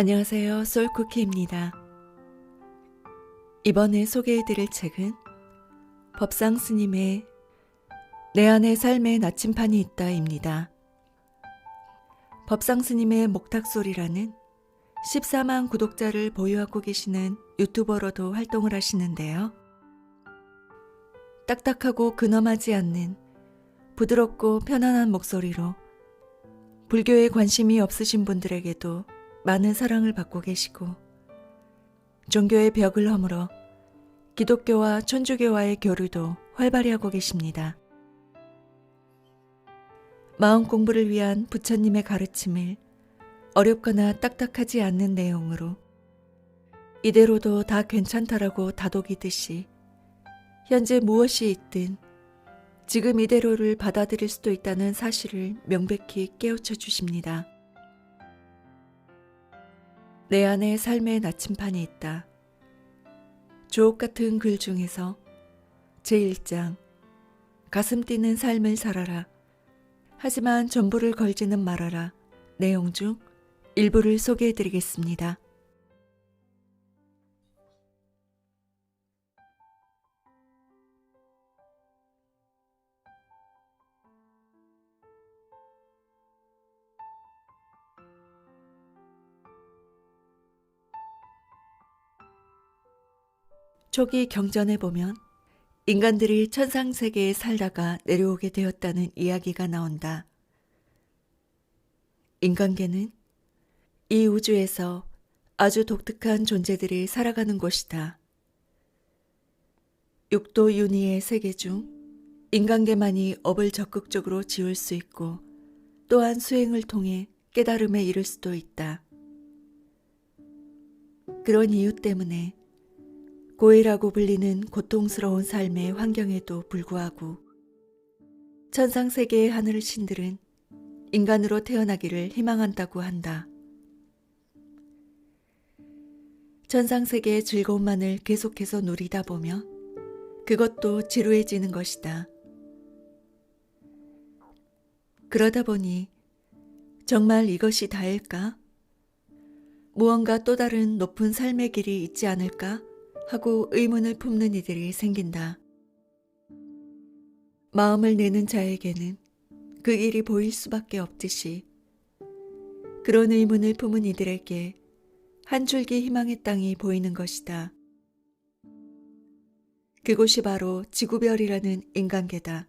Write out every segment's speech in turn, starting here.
안녕하세요. 솔쿠키입니다. 이번에 소개해드릴 책은 법상 스님의 내 안의 삶의 나침판이 있다입니다. 법상 스님의 목탁소리라는 14만 구독자를 보유하고 계시는 유튜버로도 활동을 하시는데요. 딱딱하고 근엄하지 않는 부드럽고 편안한 목소리로 불교에 관심이 없으신 분들에게도 많은 사랑을 받고 계시고 종교의 벽을 허물어 기독교와 천주교와의 교류도 활발히 하고 계십니다. 마음 공부를 위한 부처님의 가르침을 어렵거나 딱딱하지 않는 내용으로 이대로도 다 괜찮다라고 다독이듯이 현재 무엇이 있든 지금 이대로를 받아들일 수도 있다는 사실을 명백히 깨우쳐 주십니다. 내 안에 삶의 나침판이 있다. 주옥 같은 글 중에서 제1장 가슴 뛰는 삶을 살아라. 하지만 전부를 걸지는 말아라. 내용 중 일부를 소개해드리겠습니다. 초기 경전에 보면 인간들이 천상세계에 살다가 내려오게 되었다는 이야기가 나온다. 인간계는 이 우주에서 아주 독특한 존재들이 살아가는 곳이다. 육도 윤희의 세계 중 인간계만이 업을 적극적으로 지을 수 있고 또한 수행을 통해 깨달음에 이를 수도 있다. 그런 이유 때문에 고해라고 불리는 고통스러운 삶의 환경에도 불구하고 천상세계의 하늘 신들은 인간으로 태어나기를 희망한다고 한다. 천상세계의 즐거움만을 계속해서 누리다 보면 그것도 지루해지는 것이다. 그러다 보니 정말 이것이 다일까? 무언가 또 다른 높은 삶의 길이 있지 않을까? 하고 의문을 품는 이들이 생긴다. 마음을 내는 자에게는 그 일이 보일 수밖에 없듯이 그런 의문을 품은 이들에게 한 줄기 희망의 땅이 보이는 것이다. 그곳이 바로 지구별이라는 인간계다.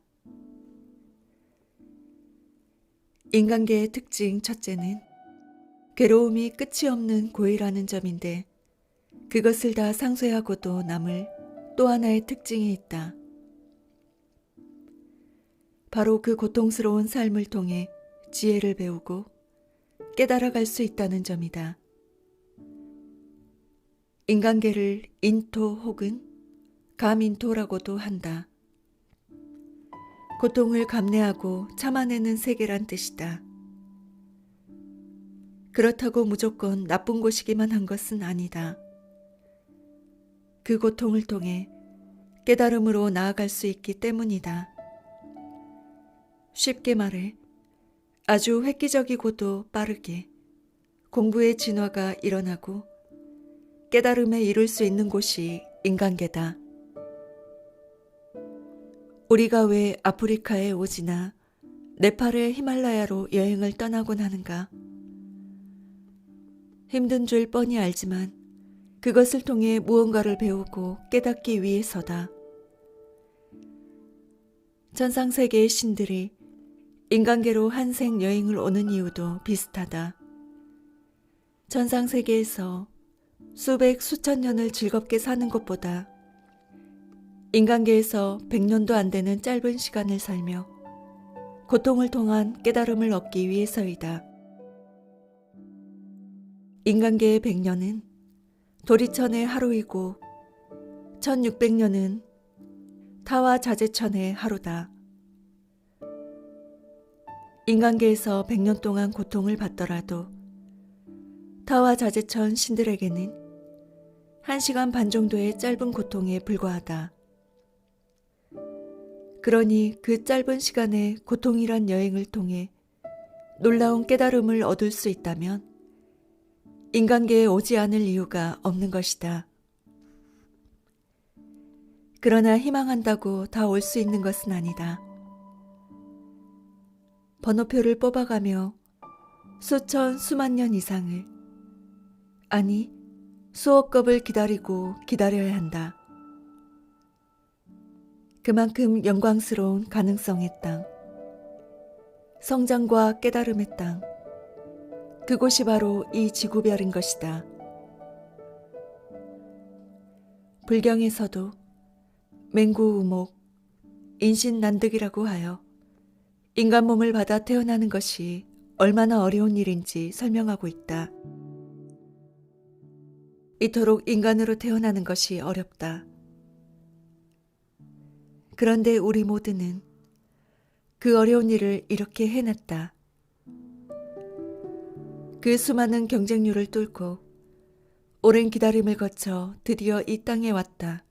인간계의 특징 첫째는 괴로움이 끝이 없는 고해라는 점인데 그것을 다 상쇄하고도 남을 또 하나의 특징이 있다. 바로 그 고통스러운 삶을 통해 지혜를 배우고 깨달아갈 수 있다는 점이다. 인간계를 인토 혹은 감인토라고도 한다. 고통을 감내하고 참아내는 세계란 뜻이다. 그렇다고 무조건 나쁜 곳이기만 한 것은 아니다. 그 고통을 통해 깨달음으로 나아갈 수 있기 때문이다. 쉽게 말해 아주 획기적이고도 빠르게 공부의 진화가 일어나고 깨달음에 이룰 수 있는 곳이 인간계다. 우리가 왜 아프리카의 오지나 네팔의 히말라야로 여행을 떠나곤 하는가? 힘든 줄 뻔히 알지만 그것을 통해 무언가를 배우고 깨닫기 위해서다. 천상세계의 신들이 인간계로 한생 여행을 오는 이유도 비슷하다. 천상세계에서 수백 수천 년을 즐겁게 사는 것보다 인간계에서 100년도 안 되는 짧은 시간을 살며 고통을 통한 깨달음을 얻기 위해서이다. 인간계의 100년은 도리천의 하루이고 1600년은 타와 자제천의 하루다. 인간계에서 100년 동안 고통을 받더라도 타와 자제천 신들에게는 1시간 반 정도의 짧은 고통에 불과하다. 그러니 그 짧은 시간의 고통이란 여행을 통해 놀라운 깨달음을 얻을 수 있다면 인간계에 오지 않을 이유가 없는 것이다. 그러나 희망한다고 다 올 수 있는 것은 아니다. 번호표를 뽑아가며 수천 수만 년 이상을, 아니 수억 겁을 기다리고 기다려야 한다. 그만큼 영광스러운 가능성의 땅, 성장과 깨달음의 땅, 그곳이 바로 이 지구별인 것이다. 불경에서도 맹구우목, 인신난득이라고 하여 인간 몸을 받아 태어나는 것이 얼마나 어려운 일인지 설명하고 있다. 이토록 인간으로 태어나는 것이 어렵다. 그런데 우리 모두는 그 어려운 일을 이렇게 해냈다. 그 수많은 경쟁률을 뚫고 오랜 기다림을 거쳐 드디어 이 땅에 왔다.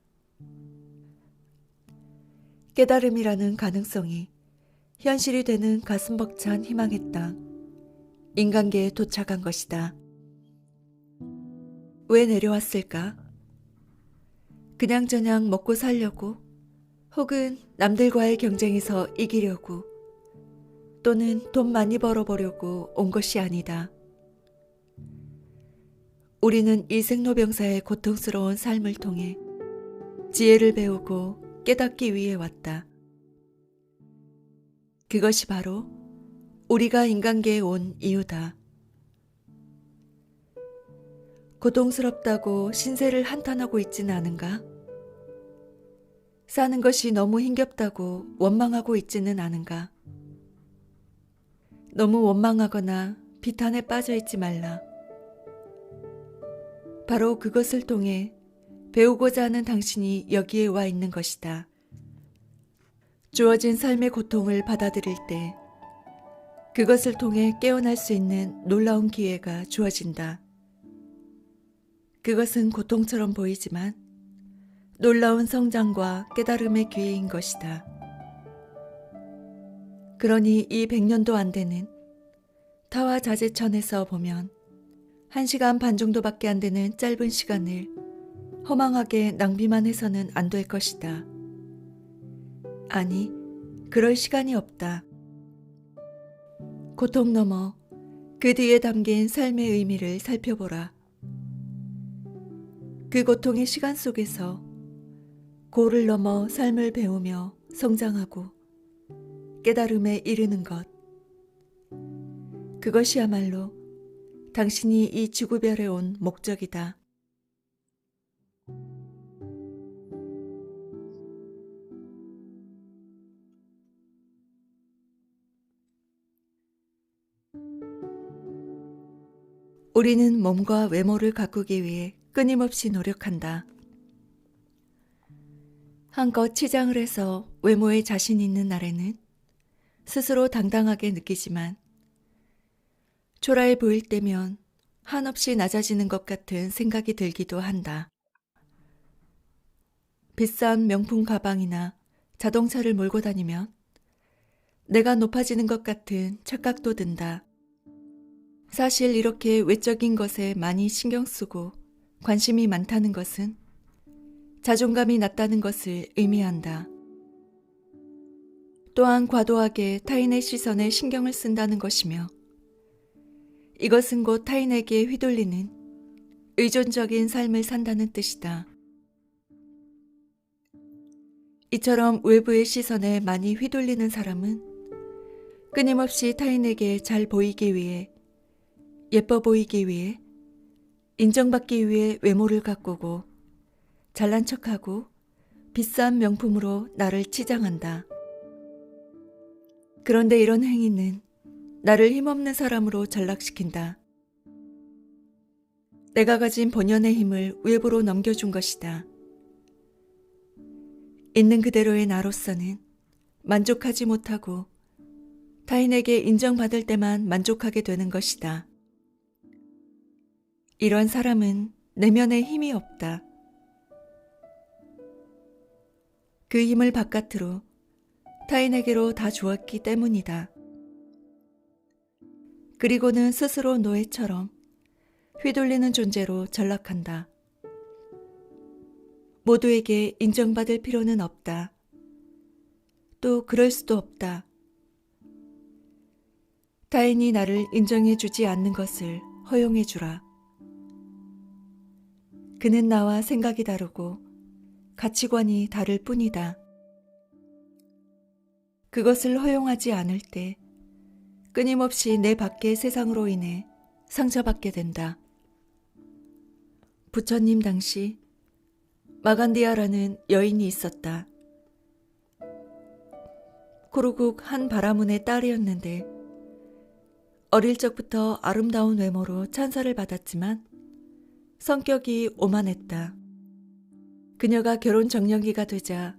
깨달음이라는 가능성이 현실이 되는 가슴 벅찬 희망의 땅, 인간계에 도착한 것이다. 왜 내려왔을까? 그냥저냥 먹고 살려고, 혹은 남들과의 경쟁에서 이기려고, 또는 돈 많이 벌어보려고 온 것이 아니다. 우리는 이 생로병사의 고통스러운 삶을 통해 지혜를 배우고 깨닫기 위해 왔다. 그것이 바로 우리가 인간계에 온 이유다. 고통스럽다고 신세를 한탄하고 있지는 않은가? 사는 것이 너무 힘겹다고 원망하고 있지는 않은가? 너무 원망하거나 비탄에 빠져 있지 말라. 바로 그것을 통해 배우고자 하는 당신이 여기에 와 있는 것이다. 주어진 삶의 고통을 받아들일 때 그것을 통해 깨어날 수 있는 놀라운 기회가 주어진다. 그것은 고통처럼 보이지만 놀라운 성장과 깨달음의 기회인 것이다. 그러니 이 100년도 안 되는 타와 자제천에서 보면 1시간 반 정도밖에 안 되는 짧은 시간을 허망하게 낭비만 해서는 안 될 것이다. 아니, 그럴 시간이 없다. 고통 넘어 그 뒤에 담긴 삶의 의미를 살펴보라. 그 고통의 시간 속에서 고를 넘어 삶을 배우며 성장하고 깨달음에 이르는 것. 그것이야말로 당신이 이 지구별에 온 목적이다. 우리는 몸과 외모를 가꾸기 위해 끊임없이 노력한다. 한껏 치장을 해서 외모에 자신 있는 날에는 스스로 당당하게 느끼지만 초라해 보일 때면 한없이 낮아지는 것 같은 생각이 들기도 한다. 비싼 명품 가방이나 자동차를 몰고 다니면 내가 높아지는 것 같은 착각도 든다. 사실 이렇게 외적인 것에 많이 신경 쓰고 관심이 많다는 것은 자존감이 낮다는 것을 의미한다. 또한 과도하게 타인의 시선에 신경을 쓴다는 것이며 이것은 곧 타인에게 휘둘리는 의존적인 삶을 산다는 뜻이다. 이처럼 외부의 시선에 많이 휘둘리는 사람은 끊임없이 타인에게 잘 보이기 위해, 예뻐 보이기 위해, 인정받기 위해 외모를 가꾸고 잘난 척하고 비싼 명품으로 나를 치장한다. 그런데 이런 행위는 나를 힘없는 사람으로 전락시킨다. 내가 가진 본연의 힘을 외부로 넘겨준 것이다. 있는 그대로의 나로서는 만족하지 못하고 타인에게 인정받을 때만 만족하게 되는 것이다. 이런 사람은 내면에 힘이 없다. 그 힘을 바깥으로 타인에게로 다 주었기 때문이다. 그리고는 스스로 노예처럼 휘둘리는 존재로 전락한다. 모두에게 인정받을 필요는 없다. 또 그럴 수도 없다. 타인이 나를 인정해주지 않는 것을 허용해주라. 그는 나와 생각이 다르고 가치관이 다를 뿐이다. 그것을 허용하지 않을 때 끊임없이 내 밖의 세상으로 인해 상처받게 된다. 부처님 당시 마간디아라는 여인이 있었다. 고루국 한 바라문의 딸이었는데 어릴 적부터 아름다운 외모로 찬사를 받았지만 성격이 오만했다. 그녀가 결혼 적령기가 되자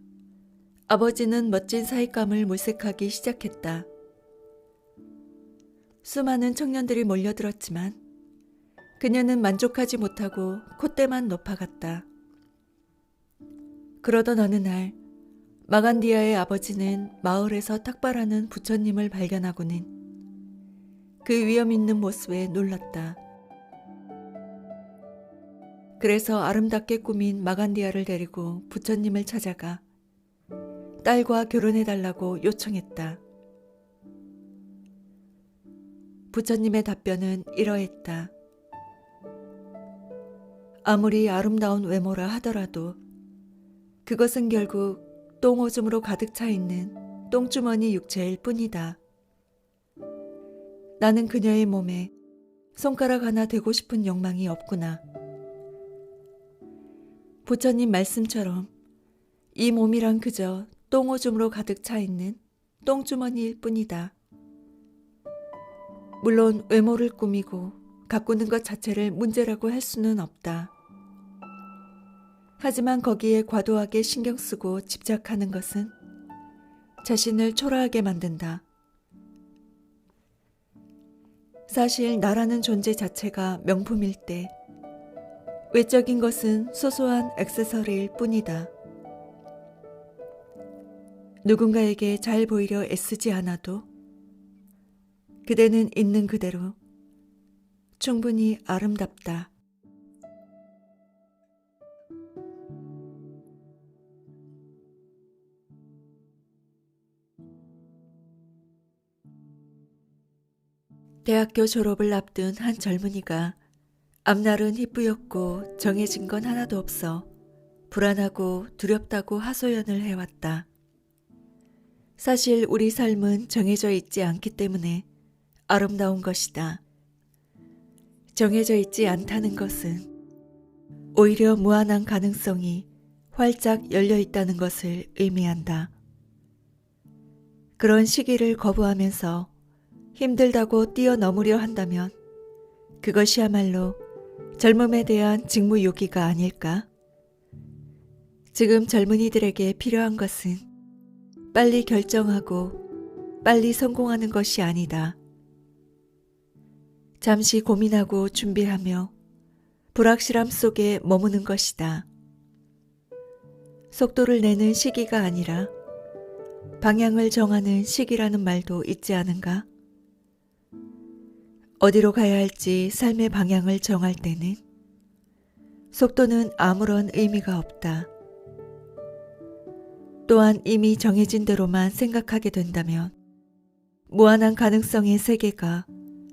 아버지는 멋진 사익감을 물색하기 시작했다. 수많은 청년들이 몰려들었지만 그녀는 만족하지 못하고 콧대만 높아갔다. 그러던 어느 날 마간디아의 아버지는 마을에서 탁발하는 부처님을 발견하고는 그 위험 있는 모습에 놀랐다. 그래서 아름답게 꾸민 마간디아를 데리고 부처님을 찾아가 딸과 결혼해달라고 요청했다. 부처님의 답변은 이러했다. 아무리 아름다운 외모라 하더라도 그것은 결국 똥오줌으로 가득 차 있는 똥주머니 육체일 뿐이다. 나는 그녀의 몸에 손가락 하나 대고 싶은 욕망이 없구나. 부처님 말씀처럼 이 몸이란 그저 똥오줌으로 가득 차 있는 똥주머니일 뿐이다. 물론 외모를 꾸미고 가꾸는 것 자체를 문제라고 할 수는 없다. 하지만 거기에 과도하게 신경 쓰고 집착하는 것은 자신을 초라하게 만든다. 사실 나라는 존재 자체가 명품일 때 외적인 것은 소소한 액세서리일 뿐이다. 누군가에게 잘 보이려 애쓰지 않아도 그대는 있는 그대로 충분히 아름답다. 대학교 졸업을 앞둔 한 젊은이가 앞날은 희뿌옇고 정해진 건 하나도 없어 불안하고 두렵다고 하소연을 해왔다. 사실 우리 삶은 정해져 있지 않기 때문에 아름다운 것이다. 정해져 있지 않다는 것은 오히려 무한한 가능성이 활짝 열려 있다는 것을 의미한다. 그런 시기를 거부하면서 힘들다고 뛰어넘으려 한다면 그것이야말로 젊음에 대한 직무유기가 아닐까? 지금 젊은이들에게 필요한 것은 빨리 결정하고 빨리 성공하는 것이 아니다. 잠시 고민하고 준비하며 불확실함 속에 머무는 것이다. 속도를 내는 시기가 아니라 방향을 정하는 시기라는 말도 있지 않은가? 어디로 가야 할지 삶의 방향을 정할 때는 속도는 아무런 의미가 없다. 또한 이미 정해진 대로만 생각하게 된다면 무한한 가능성의 세계가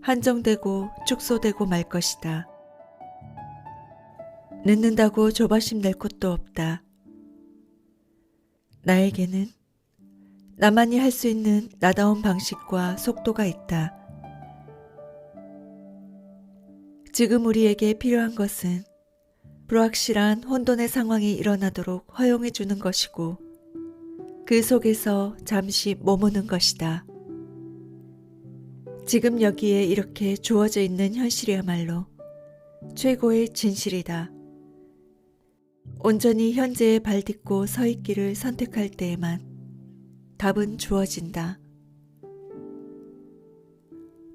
한정되고 축소되고 말 것이다. 늦는다고 조바심 낼 곳도 없다. 나에게는 나만이 할 수 있는 나다운 방식과 속도가 있다. 지금 우리에게 필요한 것은 불확실한 혼돈의 상황이 일어나도록 허용해 주는 것이고 그 속에서 잠시 머무는 것이다. 지금 여기에 이렇게 주어져 있는 현실이야말로 최고의 진실이다. 온전히 현재에 발딛고 서 있기를 선택할 때에만 답은 주어진다.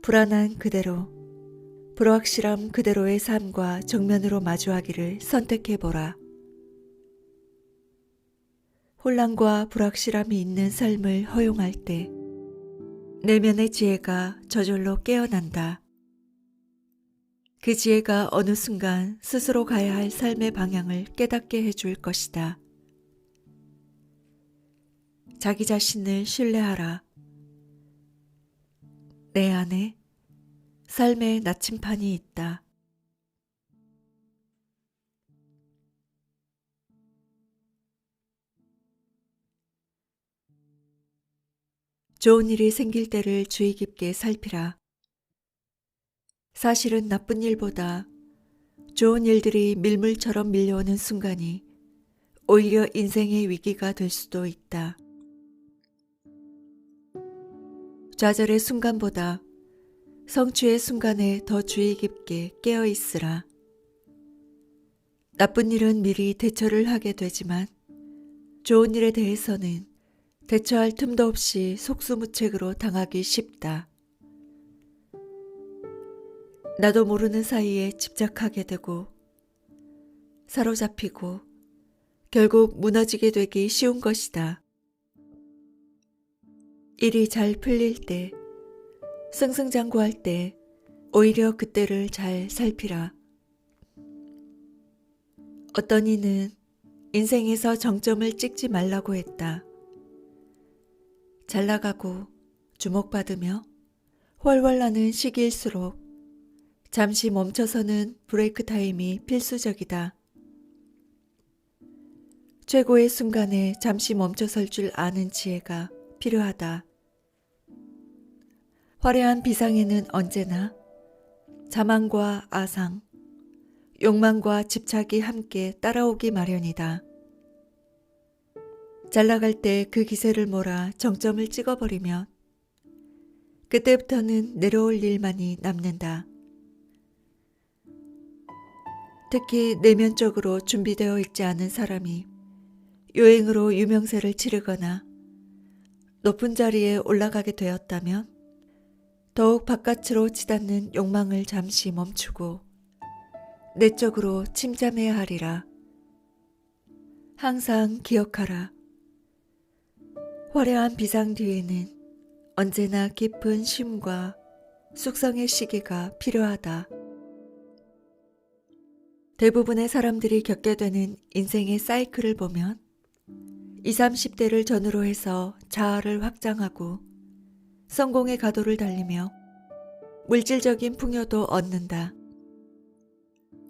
불안한 그대로, 불확실함 그대로의 삶과 정면으로 마주하기를 선택해보라. 혼란과 불확실함이 있는 삶을 허용할 때 내면의 지혜가 저절로 깨어난다. 그 지혜가 어느 순간 스스로 가야 할 삶의 방향을 깨닫게 해줄 것이다. 자기 자신을 신뢰하라. 내 안에 삶의 나침판이 있다. 좋은 일이 생길 때를 주의 깊게 살피라. 사실은 나쁜 일보다 좋은 일들이 밀물처럼 밀려오는 순간이 오히려 인생의 위기가 될 수도 있다. 좌절의 순간보다 성취의 순간에 더 주의 깊게 깨어 있으라. 나쁜 일은 미리 대처를 하게 되지만 좋은 일에 대해서는 대처할 틈도 없이 속수무책으로 당하기 쉽다. 나도 모르는 사이에 집착하게 되고 사로잡히고 결국 무너지게 되기 쉬운 것이다. 일이 잘 풀릴 때, 승승장구할 때 오히려 그때를 잘 살피라. 어떤 이는 인생에서 정점을 찍지 말라고 했다. 잘 나가고 주목받으며 훨훨 나는 시기일수록 잠시 멈춰서는 브레이크 타임이 필수적이다. 최고의 순간에 잠시 멈춰설 줄 아는 지혜가 필요하다. 화려한 비상에는 언제나 자만과 아상, 욕망과 집착이 함께 따라오기 마련이다. 잘 나갈 때 그 기세를 몰아 정점을 찍어버리면 그때부터는 내려올 일만이 남는다. 특히 내면적으로 준비되어 있지 않은 사람이 요행으로 유명세를 치르거나 높은 자리에 올라가게 되었다면 더욱 바깥으로 치닫는 욕망을 잠시 멈추고 내적으로 침잠해야 하리라. 항상 기억하라. 화려한 비상 뒤에는 언제나 깊은 쉼과 숙성의 시기가 필요하다. 대부분의 사람들이 겪게 되는 인생의 사이클을 보면 20, 30대를 전후로 해서 자아를 확장하고 성공의 가도를 달리며 물질적인 풍요도 얻는다.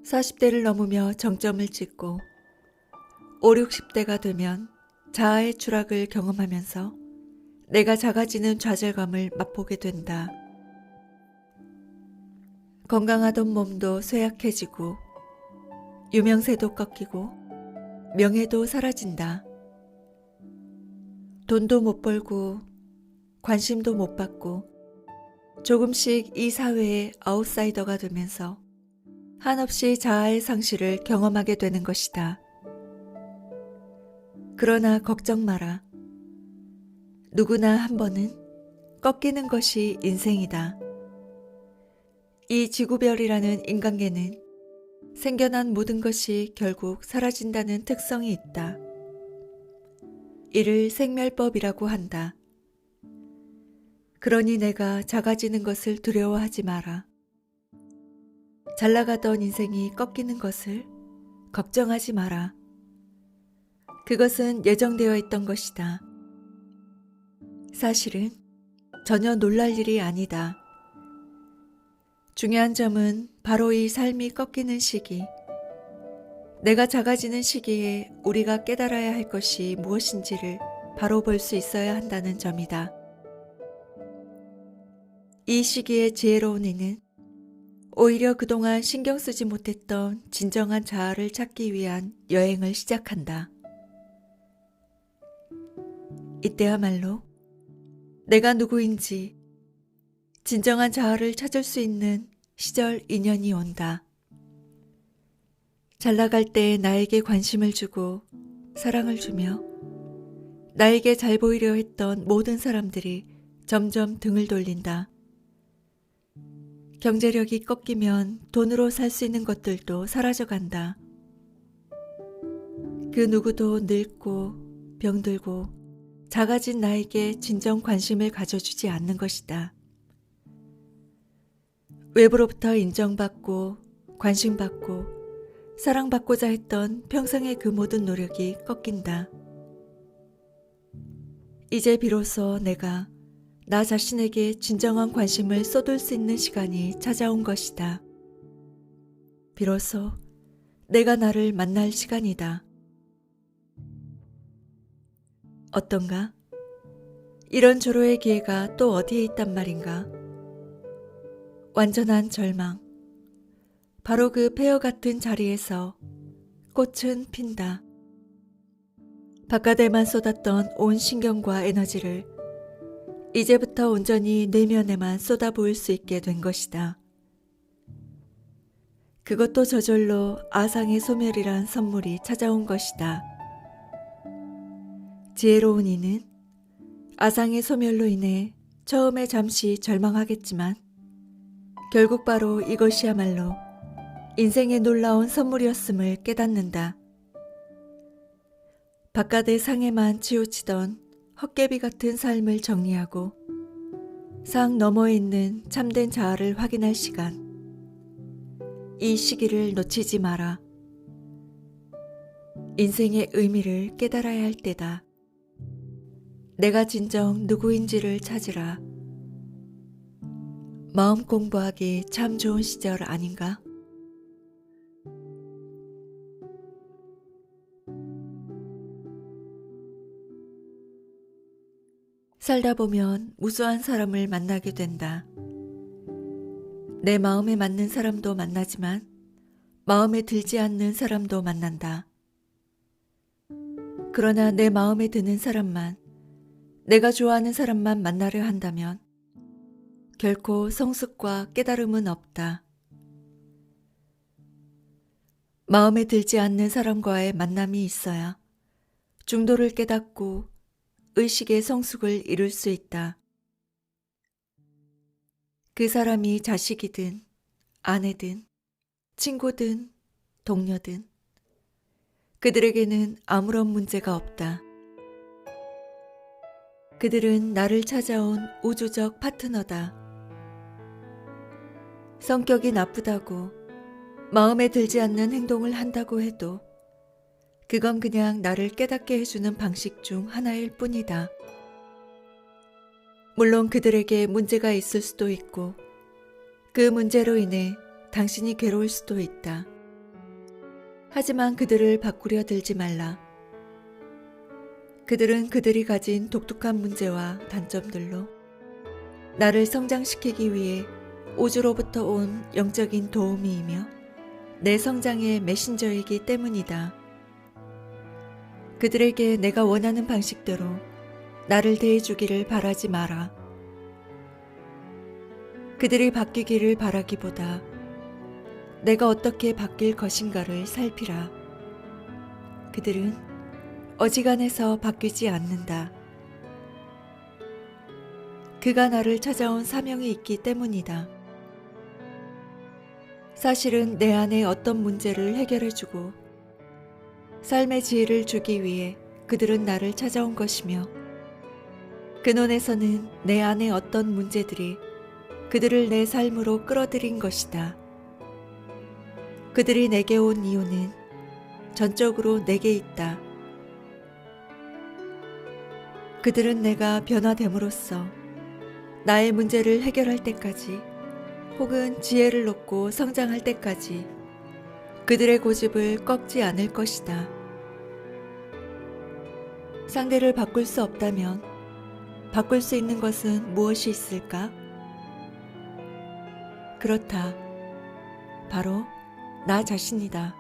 40대를 넘으며 정점을 찍고 5, 60대가 되면 자아의 추락을 경험하면서 내가 작아지는 좌절감을 맛보게 된다. 건강하던 몸도 쇠약해지고 유명세도 꺾이고 명예도 사라진다. 돈도 못 벌고 관심도 못 받고 조금씩 이 사회의 아웃사이더가 되면서 한없이 자아의 상실을 경험하게 되는 것이다. 그러나 걱정 마라. 누구나 한 번은 꺾이는 것이 인생이다. 이 지구별이라는 인간계는 생겨난 모든 것이 결국 사라진다는 특성이 있다. 이를 생멸법이라고 한다. 그러니 내가 작아지는 것을 두려워하지 마라. 잘 나가던 인생이 꺾이는 것을 걱정하지 마라. 그것은 예정되어 있던 것이다. 사실은 전혀 놀랄 일이 아니다. 중요한 점은 바로 이 삶이 꺾이는 시기, 내가 작아지는 시기에 우리가 깨달아야 할 것이 무엇인지를 바로 볼 수 있어야 한다는 점이다. 이 시기에 지혜로운 이는 오히려 그동안 신경 쓰지 못했던 진정한 자아를 찾기 위한 여행을 시작한다. 이때야말로 내가 누구인지 진정한 자아를 찾을 수 있는 시절 인연이 온다. 잘 나갈 때 나에게 관심을 주고 사랑을 주며 나에게 잘 보이려 했던 모든 사람들이 점점 등을 돌린다. 경제력이 꺾이면 돈으로 살 수 있는 것들도 사라져간다. 그 누구도 늙고 병들고 작아진 나에게 진정 관심을 가져주지 않는 것이다. 외부로부터 인정받고 관심받고 사랑받고자 했던 평생의 그 모든 노력이 꺾인다. 이제 비로소 내가 나 자신에게 진정한 관심을 쏟을 수 있는 시간이 찾아온 것이다. 비로소 내가 나를 만날 시간이다. 어떤가? 이런 조로의 기회가 또 어디에 있단 말인가? 완전한 절망. 바로 그 폐허 같은 자리에서 꽃은 핀다. 바깥에만 쏟았던 온 신경과 에너지를 이제부터 온전히 내면에만 쏟아부을 수 있게 된 것이다. 그것도 저절로 아상의 소멸이란 선물이 찾아온 것이다. 지혜로운 이는 아상의 소멸로 인해 처음에 잠시 절망하겠지만 결국 바로 이것이야말로 인생의 놀라운 선물이었음을 깨닫는다. 바깥의 상에만 치우치던 헛개비 같은 삶을 정리하고 상 너머에 있는 참된 자아를 확인할 시간. 이 시기를 놓치지 마라. 인생의 의미를 깨달아야 할 때다. 내가 진정 누구인지를 찾으라. 마음 공부하기 참 좋은 시절 아닌가? 살다 보면 무수한 사람을 만나게 된다. 내 마음에 맞는 사람도 만나지만 마음에 들지 않는 사람도 만난다. 그러나 내 마음에 드는 사람만, 내가 좋아하는 사람만 만나려 한다면 결코 성숙과 깨달음은 없다. 마음에 들지 않는 사람과의 만남이 있어야 중도를 깨닫고 의식의 성숙을 이룰 수 있다. 그 사람이 자식이든 아내든 친구든 동료든 그들에게는 아무런 문제가 없다. 그들은 나를 찾아온 우주적 파트너다. 성격이 나쁘다고 마음에 들지 않는 행동을 한다고 해도 그건 그냥 나를 깨닫게 해주는 방식 중 하나일 뿐이다. 물론 그들에게 문제가 있을 수도 있고 그 문제로 인해 당신이 괴로울 수도 있다. 하지만 그들을 바꾸려 들지 말라. 그들은 그들이 가진 독특한 문제와 단점들로 나를 성장시키기 위해 우주로부터 온 영적인 도우미이며 내 성장의 메신저이기 때문이다. 그들에게 내가 원하는 방식대로 나를 대해주기를 바라지 마라. 그들이 바뀌기를 바라기보다 내가 어떻게 바뀔 것인가를 살피라. 그들은 어지간해서 바뀌지 않는다. 그가 나를 찾아온 사명이 있기 때문이다. 사실은 내 안에 어떤 문제를 해결해주고 삶의 지혜를 주기 위해 그들은 나를 찾아온 것이며 근원에서는 내 안에 어떤 문제들이 그들을 내 삶으로 끌어들인 것이다. 그들이 내게 온 이유는 전적으로 내게 있다. 그들은 내가 변화됨으로써 나의 문제를 해결할 때까지 혹은 지혜를 얻고 성장할 때까지 그들의 고집을 꺾지 않을 것이다. 상대를 바꿀 수 없다면 바꿀 수 있는 것은 무엇이 있을까? 그렇다. 바로 나 자신이다.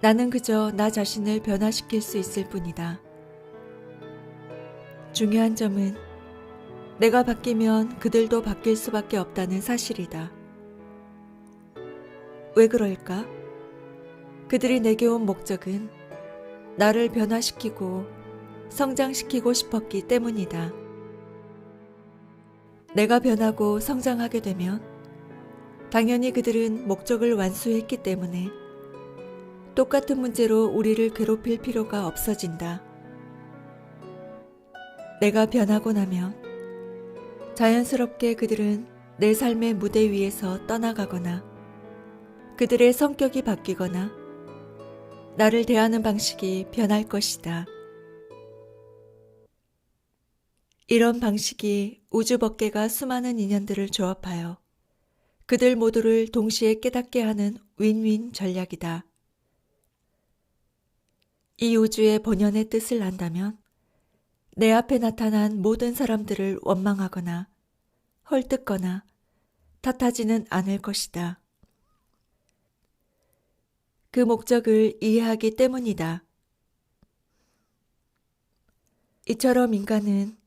나는 그저 나 자신을 변화시킬 수 있을 뿐이다. 중요한 점은 내가 바뀌면 그들도 바뀔 수밖에 없다는 사실이다. 왜 그럴까? 그들이 내게 온 목적은 나를 변화시키고 성장시키고 싶었기 때문이다. 내가 변하고 성장하게 되면 당연히 그들은 목적을 완수했기 때문에 똑같은 문제로 우리를 괴롭힐 필요가 없어진다. 내가 변하고 나면 자연스럽게 그들은 내 삶의 무대 위에서 떠나가거나 그들의 성격이 바뀌거나 나를 대하는 방식이 변할 것이다. 이런 방식이 우주법계가 수많은 인연들을 조합하여 그들 모두를 동시에 깨닫게 하는 윈윈 전략이다. 이 우주의 본연의 뜻을 안다면 내 앞에 나타난 모든 사람들을 원망하거나 헐뜯거나 탓하지는 않을 것이다. 그 목적을 이해하기 때문이다. 이처럼 인간은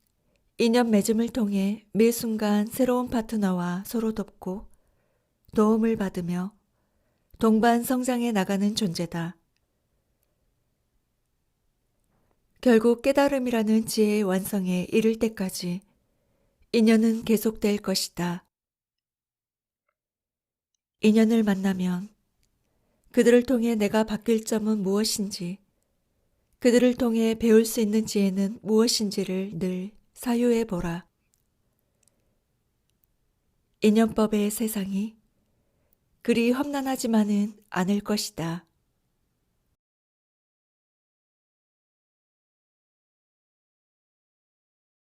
인연 맺음을 통해 매 순간 새로운 파트너와 서로 돕고 도움을 받으며 동반 성장해 나가는 존재다. 결국 깨달음이라는 지혜의 완성에 이를 때까지 인연은 계속될 것이다. 인연을 만나면 그들을 통해 내가 바뀔 점은 무엇인지, 그들을 통해 배울 수 있는 지혜는 무엇인지를 늘 사유해 보라. 인연법의 세상이 그리 험난하지만은 않을 것이다.